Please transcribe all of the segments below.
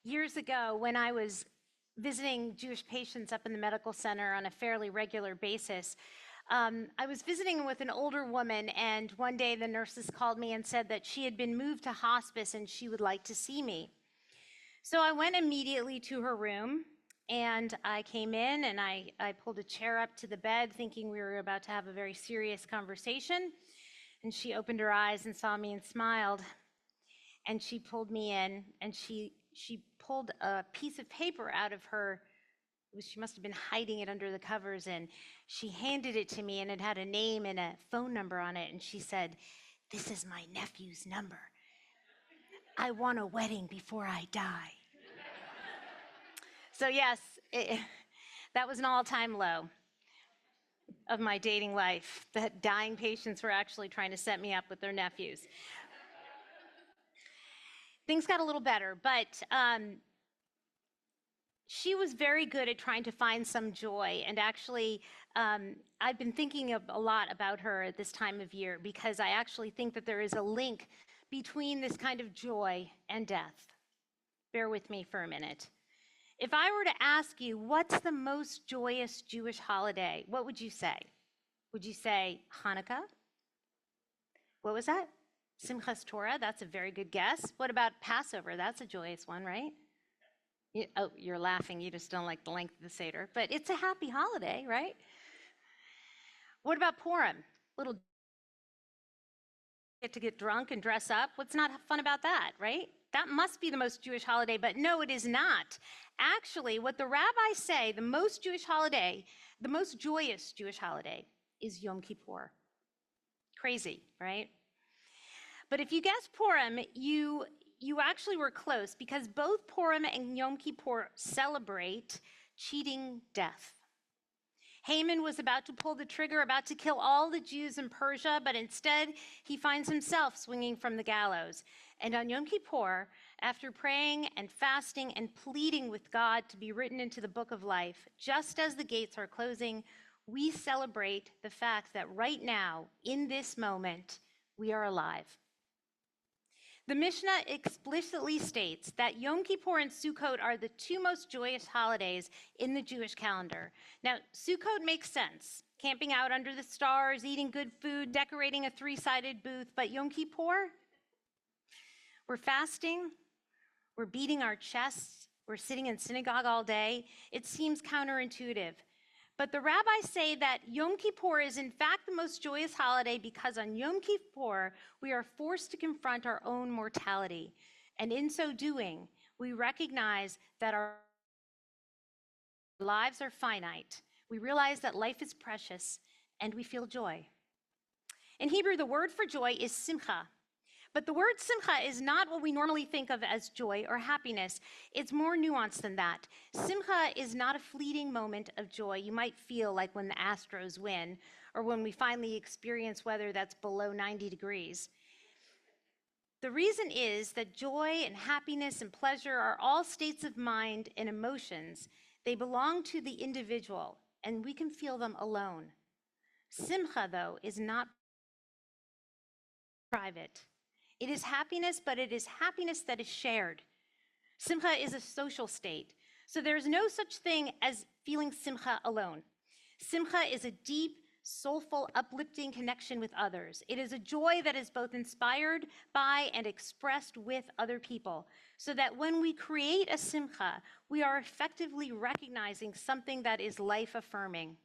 Years ago, when I was visiting Jewish patients up in the medical center on a fairly regular basis, I was visiting with an older woman, and one day the nurses called me and said that she had been moved to hospice and she would like to see me. So I went immediately to her room, and I came in and I pulled a chair up to the bed thinking we were about to have a very serious conversation. And she opened her eyes and saw me and smiled. And she pulled me in, and she pulled a piece of paper out of her. She must have been hiding it under the covers, and she handed it to me, and it had a name and a phone number on it. And she said, "This is my nephew's number. I want a wedding before I die." So yes, that was an all-time low of my dating life, that dying patients were actually trying to set me up with their nephews. Things got a little better, but she was very good at trying to find some joy. And actually, I've been thinking a lot about her at this time of year, because I actually think that there is a link between this kind of joy and death. Bear with me for a minute. If I were to ask you, what's the most joyous Jewish holiday, what would you say? Would you say Hanukkah? What was that? Simchas Torah, that's a very good guess. What about Passover? That's a joyous one, right? Oh, you're laughing, you just don't like the length of the Seder, but it's a happy holiday, right? What about Purim? Little get to get drunk and dress up. What's not fun about that, right? That must be the most Jewish holiday, but no, it is not. Actually, what the rabbis say, the most joyous Jewish holiday is Yom Kippur. Crazy, right? But if you guessed Purim, you actually were close, because both Purim and Yom Kippur celebrate cheating death. Haman was about to pull the trigger, about to kill all the Jews in Persia, but instead he finds himself swinging from the gallows. And on Yom Kippur, after praying and fasting and pleading with God to be written into the book of life, just as the gates are closing, we celebrate the fact that right now, in this moment, we are alive. The Mishnah explicitly states that Yom Kippur and Sukkot are the two most joyous holidays in the Jewish calendar. Now, Sukkot makes sense, camping out under the stars, eating good food, decorating a three-sided booth, but Yom Kippur, we're fasting, we're beating our chests, we're sitting in synagogue all day. It seems counterintuitive. But the rabbis say that Yom Kippur is in fact the most joyous holiday because on Yom Kippur, we are forced to confront our own mortality. And in so doing, we recognize that our lives are finite. We realize that life is precious, and we feel joy. In Hebrew, the word for joy is simcha. But the word simcha is not what we normally think of as joy or happiness. It's more nuanced than that. Simcha is not a fleeting moment of joy you might feel like when the Astros win, or when we finally experience weather that's below 90 degrees. The reason is that joy and happiness and pleasure are all states of mind and emotions. They belong to the individual, and we can feel them alone. Simcha, though, is not private. It is happiness, but it is happiness that is shared. Simcha is a social state. So there's no such thing as feeling simcha alone. Simcha is a deep, soulful, uplifting connection with others. It is a joy that is both inspired by and expressed with other people, so that when we create a simcha, we are effectively recognizing something that is life-affirming.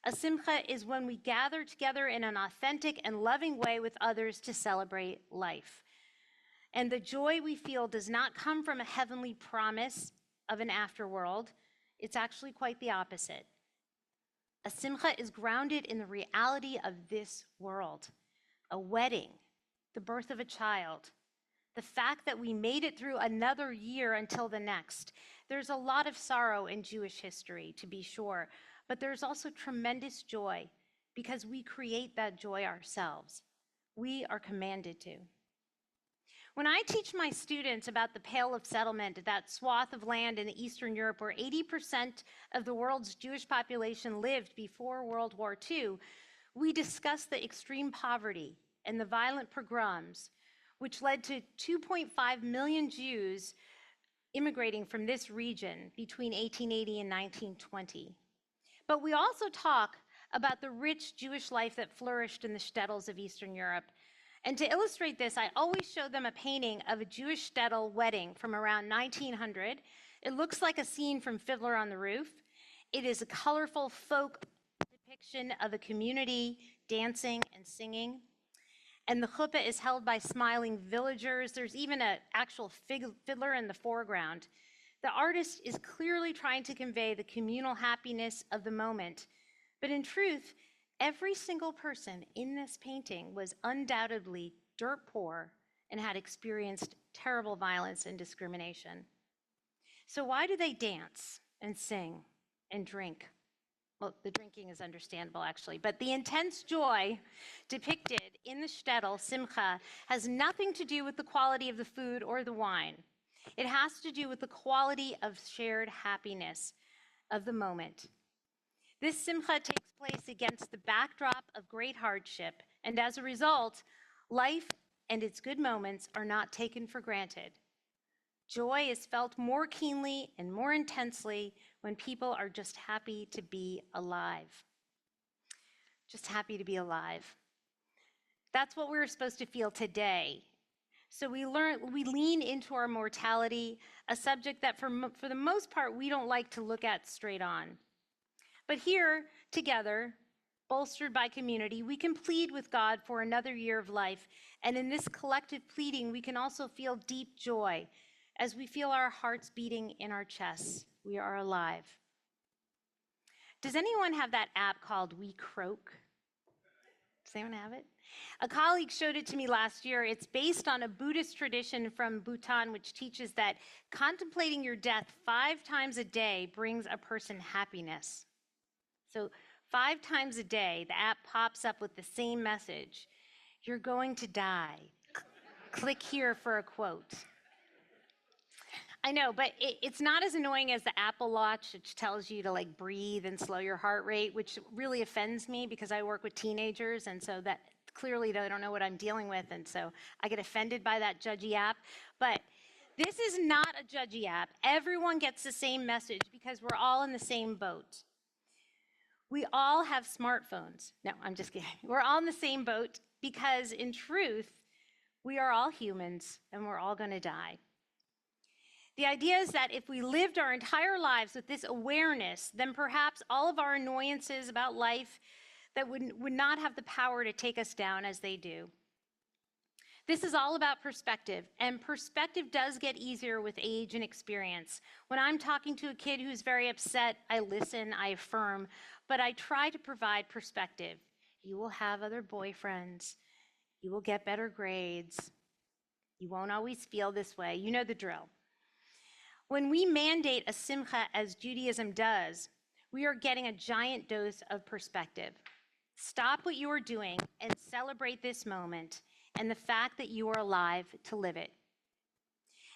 A simcha is when we gather together in an authentic and loving way with others to celebrate life. And the joy we feel does not come from a heavenly promise of an afterworld. It's actually quite the opposite. A simcha is grounded in the reality of this world. A wedding, the birth of a child, the fact that we made it through another year until the next. There's a lot of sorrow in Jewish history, to be sure, but there's also tremendous joy because we create that joy ourselves. We are commanded to. When I teach my students about the Pale of Settlement, that swath of land in Eastern Europe where 80% of the world's Jewish population lived before World War II, we discuss the extreme poverty and the violent pogroms, which led to 2.5 million Jews immigrating from this region between 1880 and 1920. But we also talk about the rich Jewish life that flourished in the shtetls of Eastern Europe. And to illustrate this, I always show them a painting of a Jewish shtetl wedding from around 1900. It looks like a scene from Fiddler on the Roof. It is a colorful folk depiction of a community dancing and singing. And the chuppah is held by smiling villagers. There's even an actual fiddler in the foreground. The artist is clearly trying to convey the communal happiness of the moment. But in truth, every single person in this painting was undoubtedly dirt poor and had experienced terrible violence and discrimination. So why do they dance and sing and drink? Well, the drinking is understandable, actually, but the intense joy depicted in the shtetl, simcha, has nothing to do with the quality of the food or the wine. It has to do with the quality of shared happiness of the moment. This simcha takes place against the backdrop of great hardship, and as a result, life and its good moments are not taken for granted. Joy is felt more keenly and more intensely when people are just happy to be alive. Just happy to be alive. That's what we're supposed to feel today. So we lean into our mortality, a subject that for the most part we don't like to look at straight on. But here, together, bolstered by community, we can plead with God for another year of life. And in this collective pleading, we can also feel deep joy as we feel our hearts beating in our chests. We are alive. Does anyone have that app called We Croak? Does anyone have it? A colleague showed it to me last year. It's based on a Buddhist tradition from Bhutan, which teaches that contemplating your death 5 times a day brings a person happiness. So 5 times a day, the app pops up with the same message. You're going to die. Click here for a quote. I know, but it's not as annoying as the Apple Watch, which tells you to like breathe and slow your heart rate, which really offends me because I work with teenagers, and so that clearly they don't know what I'm dealing with, and so I get offended by that judgy app. But this is not a judgy app. Everyone gets the same message because we're all in the same boat. We all have smartphones. No, I'm just kidding. We're all in the same boat because in truth, we are all humans and we're all going to die. The idea is that if we lived our entire lives with this awareness, then perhaps all of our annoyances about life that would not have the power to take us down as they do. This is all about perspective, and perspective does get easier with age and experience. When I'm talking to a kid who's very upset, I listen, I affirm, but I try to provide perspective. You will have other boyfriends. You will get better grades. You won't always feel this way. You know the drill. When we mandate a simcha as Judaism does, we are getting a giant dose of perspective. Stop what you are doing and celebrate this moment and the fact that you are alive to live it.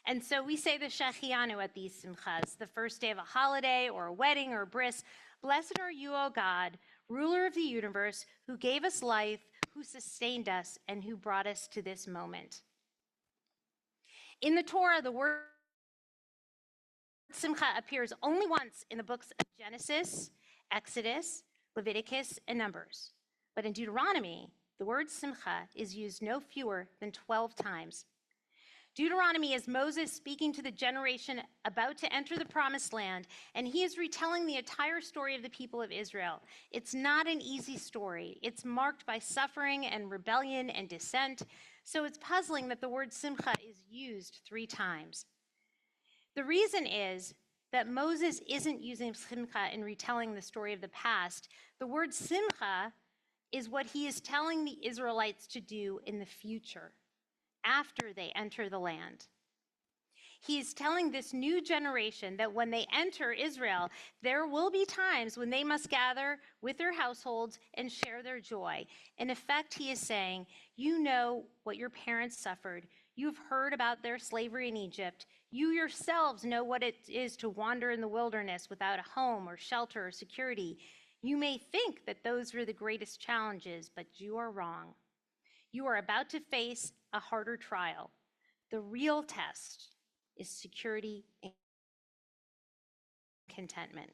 And so we say the Shechianu at these simchas, the first day of a holiday or a wedding or a bris. Blessed are you, O God, ruler of the universe, who gave us life, who sustained us, and who brought us to this moment. In the Torah, the word simcha appears only once in the books of Genesis, Exodus, Leviticus, and Numbers. But in Deuteronomy, the word simcha is used no fewer than 12 times. Deuteronomy is Moses speaking to the generation about to enter the promised land, and he is retelling the entire story of the people of Israel. It's not an easy story. It's marked by suffering and rebellion and dissent, so it's puzzling that the word simcha is used 3 times. The reason is that Moses isn't using simcha in retelling the story of the past. The word simcha is what he is telling the Israelites to do in the future, after they enter the land. He is telling this new generation that when they enter Israel, there will be times when they must gather with their households and share their joy. In effect, he is saying, you know what your parents suffered. You've heard about their slavery in Egypt. You yourselves know what it is to wander in the wilderness without a home or shelter or security. You may think that those were the greatest challenges, but you are wrong. You are about to face a harder trial, the real test, is security and contentment.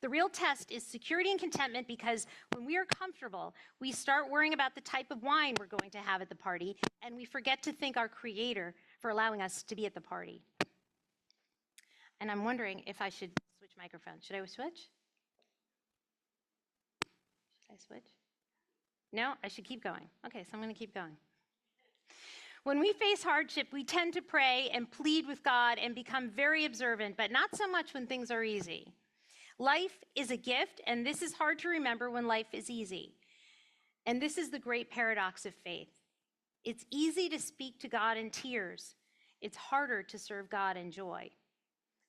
The real test is security and contentment, because when we are comfortable, we start worrying about the type of wine we're going to have at the party, and we forget to thank our Creator for allowing us to be at the party. And I'm wondering if I should switch microphones. Should I switch? Should I switch? No, I should keep going. Okay, so I'm going to keep going. When we face hardship, we tend to pray and plead with God and become very observant, but not so much when things are easy. Life is a gift, and this is hard to remember when life is easy. And this is the great paradox of faith. It's easy to speak to God in tears. It's harder to serve God in joy.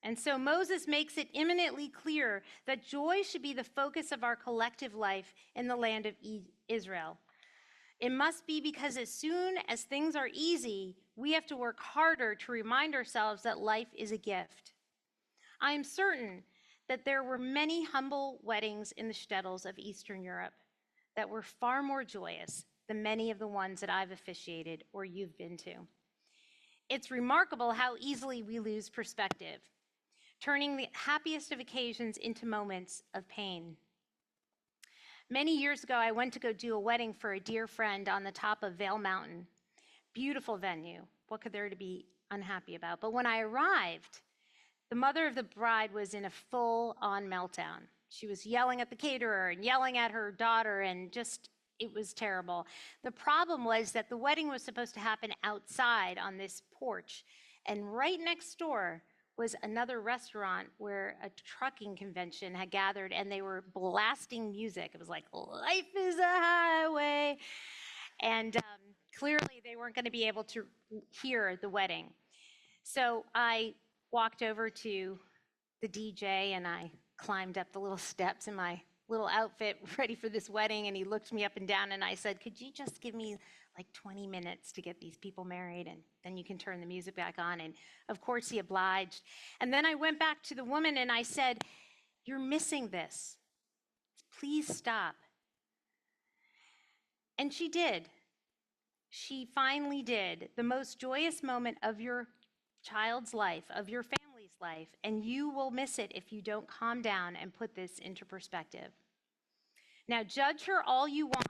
And so Moses makes it imminently clear that joy should be the focus of our collective life in the land of Israel. It must be, because as soon as things are easy, we have to work harder to remind ourselves that life is a gift. I am certain that there were many humble weddings in the shtetls of Eastern Europe that were far more joyous than many of the ones that I've officiated or you've been to. It's remarkable how easily we lose perspective, turning the happiest of occasions into moments of pain. Many years ago, I went to go do a wedding for a dear friend on the top of Vale Mountain. Beautiful venue. What could there to be unhappy about? But when I arrived, the mother of the bride was in a full-on meltdown. She was yelling at the caterer and yelling at her daughter, and just, it was terrible. The problem was that the wedding was supposed to happen outside on this porch, and right next door was another restaurant where a trucking convention had gathered, and they were blasting music. It was like, life is a highway. And clearly they weren't going to be able to hear the wedding. So I walked over to the DJ, and I climbed up the little steps in my little outfit ready for this wedding, and he looked me up and down, and I said, could you just give me like 20 minutes to get these people married, and then you can turn the music back on? And of course he obliged. And then I went back to the woman and I said, you're missing this. Please stop. And she did. She finally did. The most joyous moment of your child's life, of your family's life, and you will miss it if you don't calm down and put this into perspective. Now, judge her all you want,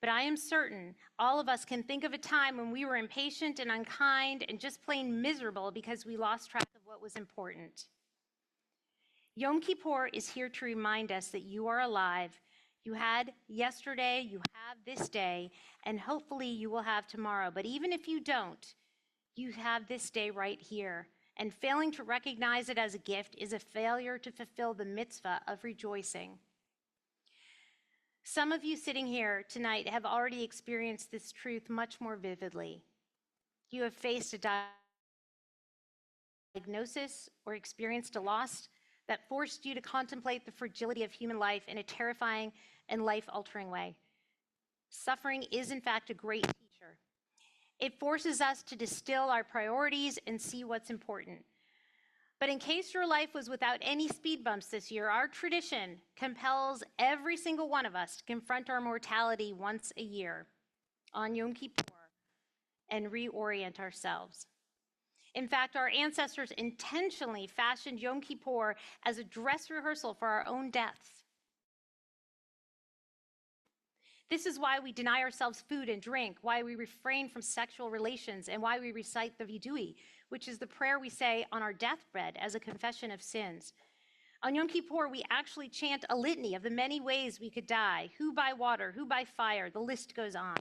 but I am certain all of us can think of a time when we were impatient and unkind and just plain miserable because we lost track of what was important. Yom Kippur is here to remind us that you are alive. You had yesterday, you have this day, and hopefully you will have tomorrow. But even if you don't, you have this day right here. And failing to recognize it as a gift is a failure to fulfill the mitzvah of rejoicing. Some of you sitting here tonight have already experienced this truth much more vividly. You have faced a diagnosis or experienced a loss that forced you to contemplate the fragility of human life in a terrifying and life-altering way. Suffering is, in fact, a great teacher. It forces us to distill our priorities and see what's important. But in case your life was without any speed bumps this year, our tradition compels every single one of us to confront our mortality once a year on Yom Kippur and reorient ourselves. In fact, our ancestors intentionally fashioned Yom Kippur as a dress rehearsal for our own deaths. This is why we deny ourselves food and drink, why we refrain from sexual relations, and why we recite the Vidui, which is the prayer we say on our deathbed as a confession of sins. On Yom Kippur, we actually chant a litany of the many ways we could die, who by water, who by fire, the list goes on.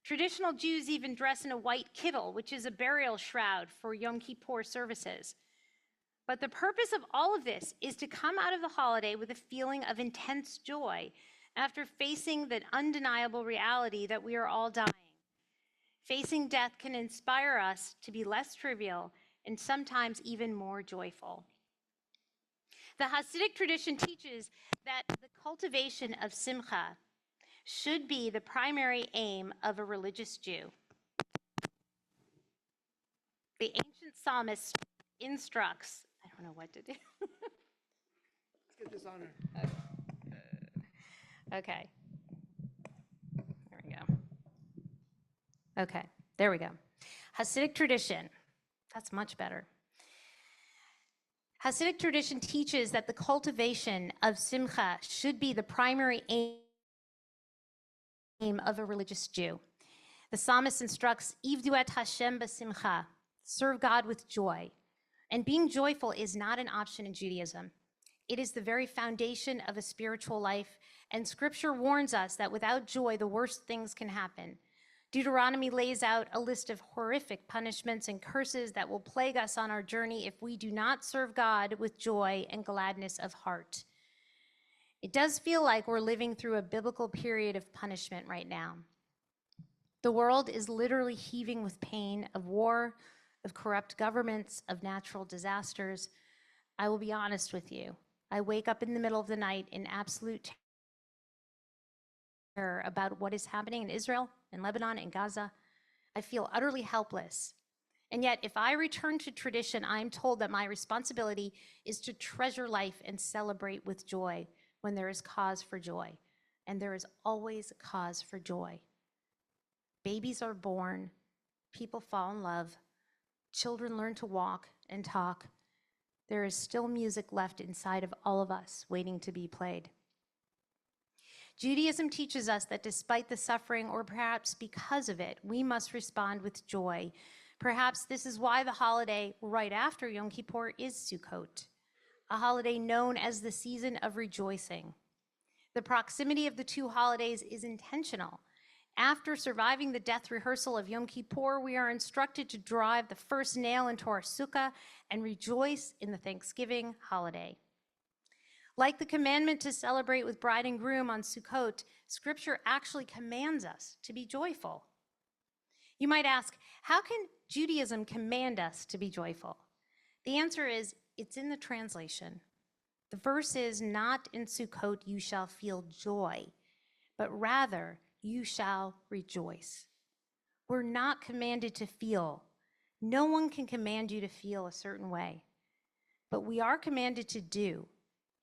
Traditional Jews even dress in a white kittel, which is a burial shroud for Yom Kippur services. But the purpose of all of this is to come out of the holiday with a feeling of intense joy after facing the undeniable reality that we are all dying. Facing death can inspire us to be less trivial and sometimes even more joyful. The Hasidic tradition teaches that the cultivation of simcha should be the primary aim of a religious Jew. The ancient psalmist instructs, I don't know what to do. Let's get this on her. Okay. There we go. Okay, there we go. Hasidic tradition That's much better. Hasidic tradition teaches that the cultivation of simcha should be the primary aim of a religious Jew. The psalmist instructs, Ivdu et Hashem b'simcha, serve God with joy. And being joyful is not an option in Judaism. It is the very foundation of a spiritual life, and Scripture warns us that without joy, the worst things can happen. Deuteronomy lays out a list of horrific punishments and curses that will plague us on our journey if we do not serve God with joy and gladness of heart. It does feel like we're living through a biblical period of punishment right now. The world is literally heaving with pain of war, of corrupt governments, of natural disasters. I will be honest with you. I wake up in the middle of the night in absolute terror about what is happening in Israel, in Lebanon, in Gaza. I feel utterly helpless. And yet, if I return to tradition, I am told that my responsibility is to treasure life and celebrate with joy when there is cause for joy. And there is always cause for joy. Babies are born, people fall in love, children learn to walk and talk. There is still music left inside of all of us waiting to be played. Judaism teaches us that despite the suffering, or perhaps because of it, we must respond with joy. Perhaps this is why the holiday right after Yom Kippur is Sukkot, a holiday known as the season of rejoicing. The proximity of the two holidays is intentional. After surviving the death rehearsal of Yom Kippur, we are instructed to drive the first nail into our sukkah and rejoice in the Thanksgiving holiday. Like the commandment to celebrate with bride and groom on Sukkot, Scripture actually commands us to be joyful. You might ask, how can Judaism command us to be joyful? The answer is, it's in the translation. The verse is, not in Sukkot you shall feel joy, but rather you shall rejoice. We're not commanded to feel. No one can command you to feel a certain way, but we are commanded to do.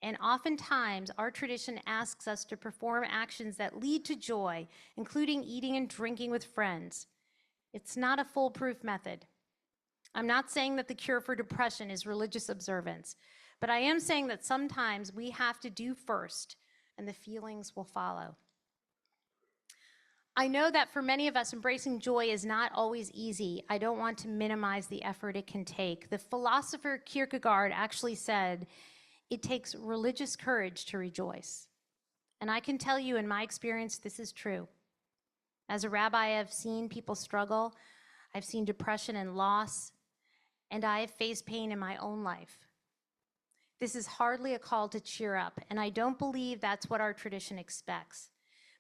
And oftentimes, our tradition asks us to perform actions that lead to joy, including eating and drinking with friends. It's not a foolproof method. I'm not saying that the cure for depression is religious observance, but I am saying that sometimes we have to do first, and the feelings will follow. I know that for many of us, embracing joy is not always easy. I don't want to minimize the effort it can take. The philosopher Kierkegaard actually said, it takes religious courage to rejoice. And I can tell you in my experience, this is true. As a rabbi, I've seen people struggle. I've seen depression and loss, and I have faced pain in my own life. This is hardly a call to cheer up, and I don't believe that's what our tradition expects.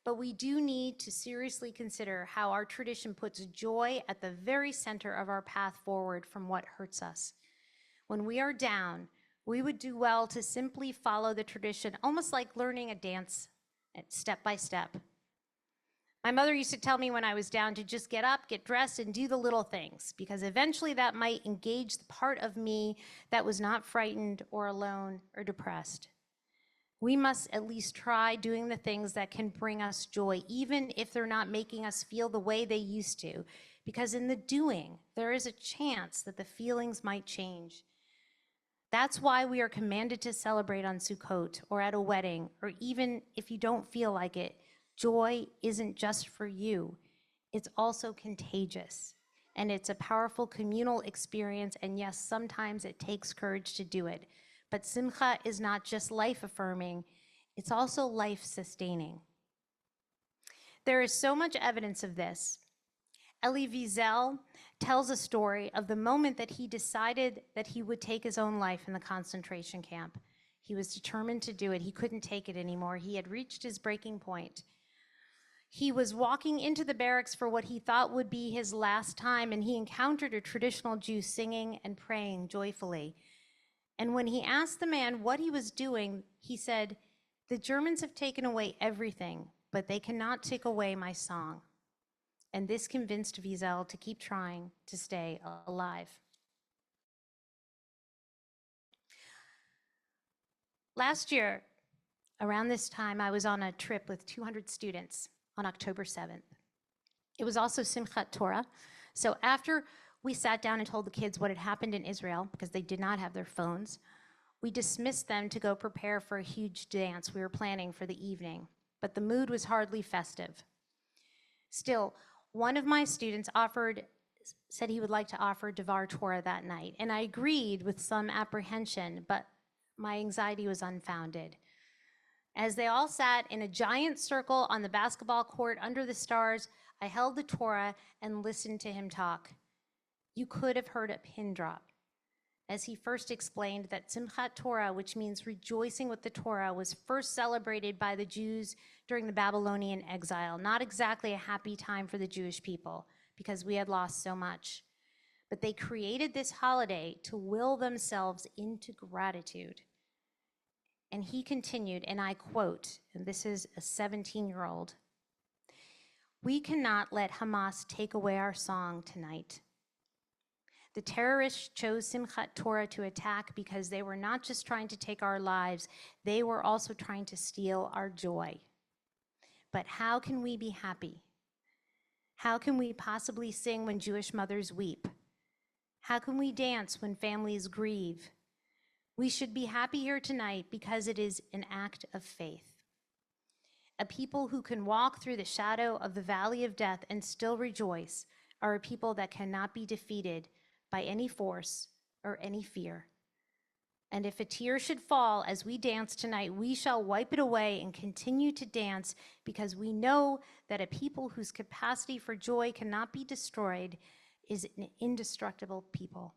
But we do need to seriously consider how our tradition puts joy at the very center of our path forward from what hurts us. When we are down, we would do well to simply follow the tradition, almost like learning a dance, step by step. My mother used to tell me when I was down to just get up, get dressed, and do the little things, because eventually that might engage the part of me that was not frightened or alone or depressed. We must at least try doing the things that can bring us joy, even if they're not making us feel the way they used to, because in the doing, there is a chance that the feelings might change. That's why we are commanded to celebrate on Sukkot or at a wedding, or even if you don't feel like it. Joy isn't just for you, it's also contagious. And it's a powerful communal experience, and yes, sometimes it takes courage to do it. But simcha is not just life-affirming, it's also life-sustaining. There is so much evidence of this. Elie Wiesel tells a story of the moment that he decided that he would take his own life in the concentration camp. He was determined to do it. He couldn't take it anymore. He had reached his breaking point. He was walking into the barracks for what he thought would be his last time, and he encountered a traditional Jew singing and praying joyfully. And when he asked the man what he was doing, he said, "The Germans have taken away everything, but they cannot take away my song." And this convinced Wiesel to keep trying to stay alive. Last year, around this time, I was on a trip with 200 students on October 7th. It was also Simchat Torah. So after We sat down and told the kids what had happened in Israel because they did not have their phones. We dismissed them to go prepare for a huge dance we were planning for the evening, but the mood was hardly festive. Still, one of my students said he would like to offer Devar Torah that night, and I agreed with some apprehension, but my anxiety was unfounded. As they all sat in a giant circle on the basketball court under the stars, I held the Torah and listened to him talk. You could have heard a pin drop as he first explained that Simchat Torah, which means rejoicing with the Torah, was first celebrated by the Jews during the Babylonian exile. Not exactly a happy time for the Jewish people because we had lost so much. But they created this holiday to will themselves into gratitude. And he continued, and I quote, and this is a 17-year-old, "We cannot let Hamas take away our song tonight. The terrorists chose Simchat Torah to attack because they were not just trying to take our lives, they were also trying to steal our joy. But how can we be happy? How can we possibly sing when Jewish mothers weep? How can we dance when families grieve? We should be happy here tonight because it is an act of faith. A people who can walk through the shadow of the valley of death and still rejoice are a people that cannot be defeated by any force or any fear. And if a tear should fall as we dance tonight, we shall wipe it away and continue to dance because we know that a people whose capacity for joy cannot be destroyed is an indestructible people.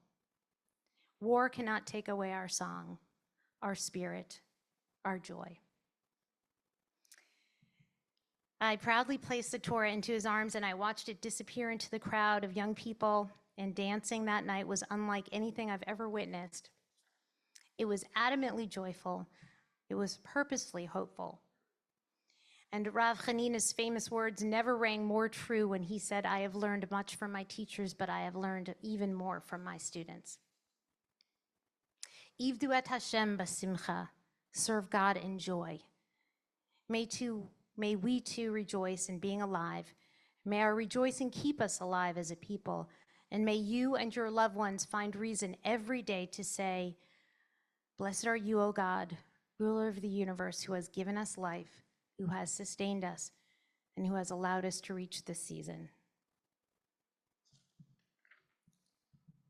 War cannot take away our song, our spirit, our joy." I proudly placed the Torah into his arms and I watched it disappear into the crowd of young people, and dancing that night was unlike anything I've ever witnessed. It was adamantly joyful. It was purposefully hopeful. And Rav Hanina's famous words never rang more true when he said, "I have learned much from my teachers, but I have learned even more from my students." Ivdu et Hashem basimcha, serve God in joy. May we too rejoice in being alive. May our rejoicing keep us alive as a people. And may you and your loved ones find reason every day to say, "Blessed are you, O God, ruler of the universe, who has given us life, who has sustained us, and who has allowed us to reach this season."